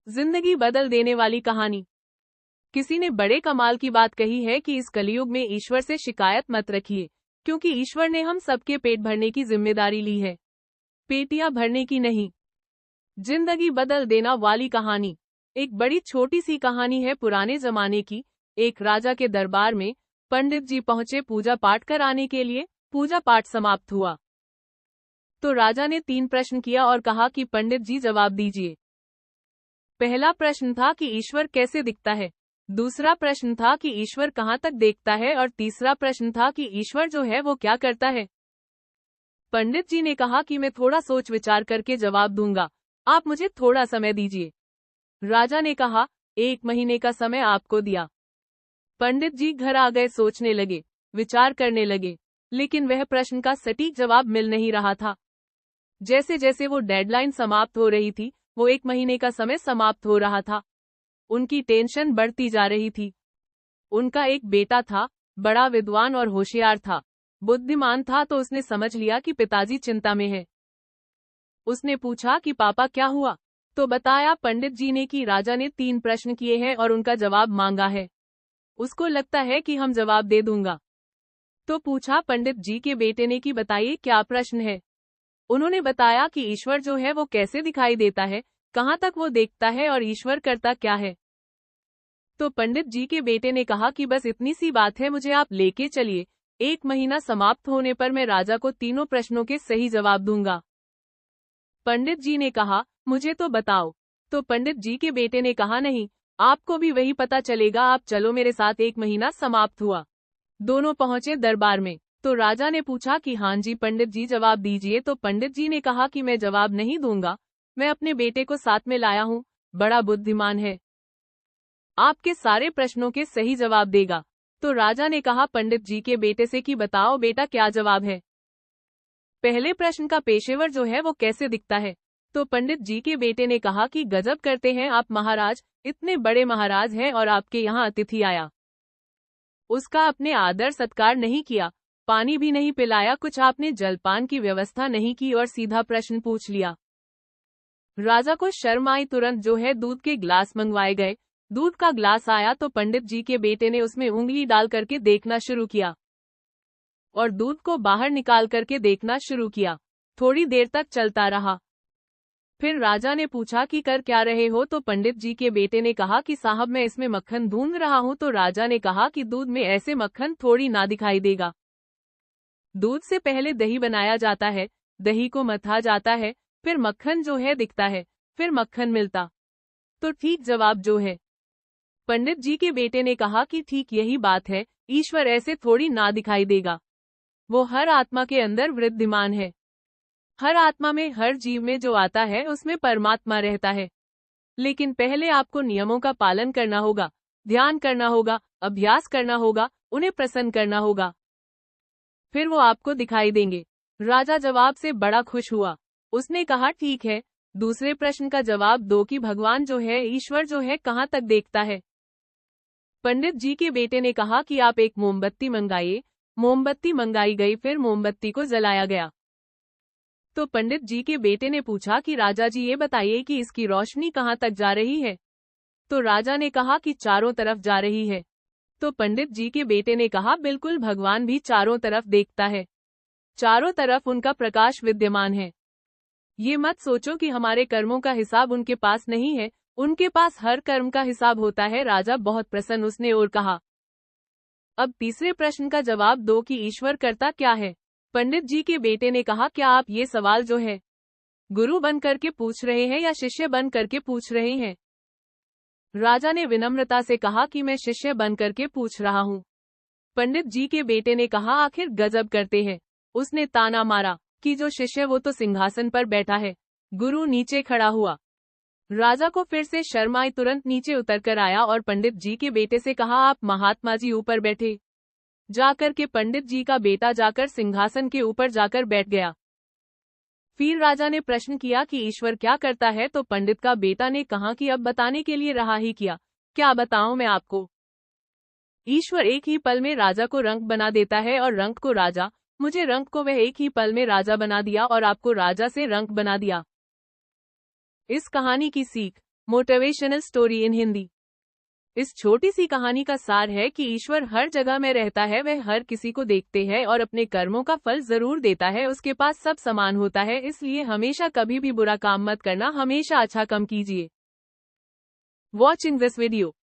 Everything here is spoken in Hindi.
जिंदगी बदल देने वाली कहानी। किसी ने बड़े कमाल की बात कही है कि इस कलयुग में ईश्वर से शिकायत मत रखिए, क्योंकि ईश्वर ने हम सबके पेट भरने की जिम्मेदारी ली है, पेटियां भरने की नहीं। जिंदगी बदल देना वाली कहानी। एक बड़ी छोटी सी कहानी है पुराने जमाने की। एक राजा के दरबार में पंडित जी पहुंचे पूजा पाठ कराने के लिए। पूजा पाठ समाप्त हुआ तो राजा ने 3 प्रश्न किया और कहा कि पंडित जी जवाब दीजिए। पहला प्रश्न था कि ईश्वर कैसे दिखता है। दूसरा प्रश्न था कि ईश्वर कहाँ तक देखता है और तीसरा प्रश्न था कि ईश्वर जो है वो क्या करता है। पंडित जी ने कहा कि मैं थोड़ा सोच विचार करके जवाब दूंगा, आप मुझे थोड़ा समय दीजिए। राजा ने कहा, 1 महीने का समय आपको दिया। पंडित जी घर आ गए, सोचने लगे, विचार करने लगे, लेकिन वह प्रश्न का सटीक जवाब मिल नहीं रहा था। जैसे जैसे वो डेडलाइन समाप्त हो रही थी, वो 1 महीने का समय समाप्त हो रहा था। उनकी टेंशन बढ़ती जा रही थी। उनका एक बेटा था, बड़ा विद्वान और होशियार था, बुद्धिमान था, तो उसने समझ लिया कि पिताजी चिंता में है। उसने पूछा कि पापा क्या हुआ, तो बताया पंडित जी ने कि राजा ने 3 प्रश्न किए हैं और उनका जवाब मांगा है। उसको लगता है कि हम जवाब दे दूंगा। तो पूछा पंडित जी के बेटे ने कि बताइए क्या प्रश्न है। उन्होंने बताया कि ईश्वर जो है वो कैसे दिखाई देता है, कहाँ तक वो देखता है और ईश्वर करता क्या है। तो पंडित जी के बेटे ने कहा कि बस इतनी सी बात है, मुझे आप लेके चलिए। 1 महीना समाप्त होने पर मैं राजा को तीनों प्रश्नों के सही जवाब दूंगा। पंडित जी ने कहा, मुझे तो बताओ। तो पंडित जी के बेटे ने कहा, नहीं, आपको भी वही पता चलेगा, आप चलो मेरे साथ। 1 महीना समाप्त हुआ, दोनों पहुंचे दरबार में। तो राजा ने पूछा कि हाँ जी पंडित जी जवाब दीजिए। तो पंडित जी ने कहा कि मैं जवाब नहीं दूंगा, मैं अपने बेटे को साथ में लाया हूँ, बड़ा बुद्धिमान है, आपके सारे प्रश्नों के सही जवाब देगा। तो राजा ने कहा पंडित जी के बेटे से कि बताओ बेटा क्या जवाब है। पहले प्रश्न का पेशेवर जो है वो कैसे दिखता है। तो पंडित जी के बेटे ने कहा कि गजब करते हैं आप महाराज, इतने बड़े महाराज हैं और आपके यहाँ अतिथि आया, उसका अपने आदर सत्कार नहीं किया, पानी भी नहीं पिलाया, कुछ आपने जलपान की व्यवस्था नहीं की और सीधा प्रश्न पूछ लिया। राजा को शर्म आई, तुरंत जो है दूध के ग्लास मंगवाए गए। दूध का ग्लास आया तो पंडित जी के बेटे ने उसमें उंगली डाल करके देखना शुरू किया और दूध को बाहर निकाल करके देखना शुरू किया। थोड़ी देर तक चलता रहा। फिर राजा ने पूछा कि कर क्या रहे हो। तो पंडित जी के बेटे ने कहा कि साहब मैं इसमें मक्खन ढूंढ रहा हूँ। तो राजा ने कहा कि दूध में ऐसे मक्खन थोड़ी ना दिखाई देगा, दूध से पहले दही बनाया जाता है, दही को मथा जाता है, फिर मक्खन जो है दिखता है, फिर मक्खन मिलता। तो ठीक जवाब जो है। पंडित जी के बेटे ने कहा कि ठीक यही बात है, ईश्वर ऐसे थोड़ी ना दिखाई देगा, वो हर आत्मा के अंदर विद्यमान है। हर आत्मा में, हर जीव में जो आता है उसमें परमात्मा रहता है। लेकिन पहले आपको नियमों का पालन करना होगा, ध्यान करना होगा, अभ्यास करना होगा, उन्हें प्रसन्न करना होगा, फिर वो आपको दिखाई देंगे। राजा जवाब से बड़ा खुश हुआ। उसने कहा ठीक है, दूसरे प्रश्न का जवाब दो कि भगवान जो है, ईश्वर जो है, कहाँ तक देखता है। पंडित जी के बेटे ने कहा कि आप एक मोमबत्ती मंगाइए। मोमबत्ती मंगाई गई, फिर मोमबत्ती को जलाया गया। तो पंडित जी के बेटे ने पूछा कि राजा जी ये बताइए कि इसकी रोशनी कहाँ तक जा रही है। तो राजा ने कहा कि चारों तरफ जा रही है। तो पंडित जी के बेटे ने कहा बिल्कुल, भगवान भी चारों तरफ देखता है, चारों तरफ उनका प्रकाश विद्यमान है। ये मत सोचो कि हमारे कर्मों का हिसाब उनके पास नहीं है, उनके पास हर कर्म का हिसाब होता है। राजा बहुत प्रसन्न, उसने और कहा, अब तीसरे प्रश्न का जवाब दो कि ईश्वर करता क्या है। पंडित जी के बेटे ने कहा क्या आप ये सवाल जो है गुरु बन करके पूछ रहे हैं या शिष्य बन करके पूछ रहे हैं। राजा ने विनम्रता से कहा कि मैं शिष्य बन करके पूछ रहा हूँ। पंडित जी के बेटे ने कहा आखिर गजब करते हैं। उसने ताना मारा कि जो शिष्य वो तो सिंहासन पर बैठा है, गुरु नीचे खड़ा हुआ। राजा को फिर से शर्म आई, तुरंत नीचे उतर कर आया और पंडित जी के बेटे से कहा आप महात्मा जी ऊपर बैठे। जाकर के पंडित जी का बेटा जाकर सिंहासन के ऊपर जाकर बैठ गया। फिर राजा ने प्रश्न किया कि ईश्वर क्या करता है। तो पंडित का बेटा ने कहा कि अब बताने के लिए रहा ही किया, क्या बताऊं मैं आपको। ईश्वर एक ही पल में राजा को रंक बना देता है और रंक को राजा, मुझे रंक को वह एक ही पल में राजा बना दिया और आपको राजा से रंक बना दिया। इस कहानी की सीख, मोटिवेशनल स्टोरी इन हिंदी। इस छोटी सी कहानी का सार है कि ईश्वर हर जगह में रहता है, वह हर किसी को देखते हैं और अपने कर्मों का फल जरूर देता है। उसके पास सब समान होता है, इसलिए हमेशा कभी भी बुरा काम मत करना, हमेशा अच्छा काम कीजिए। Watching this video.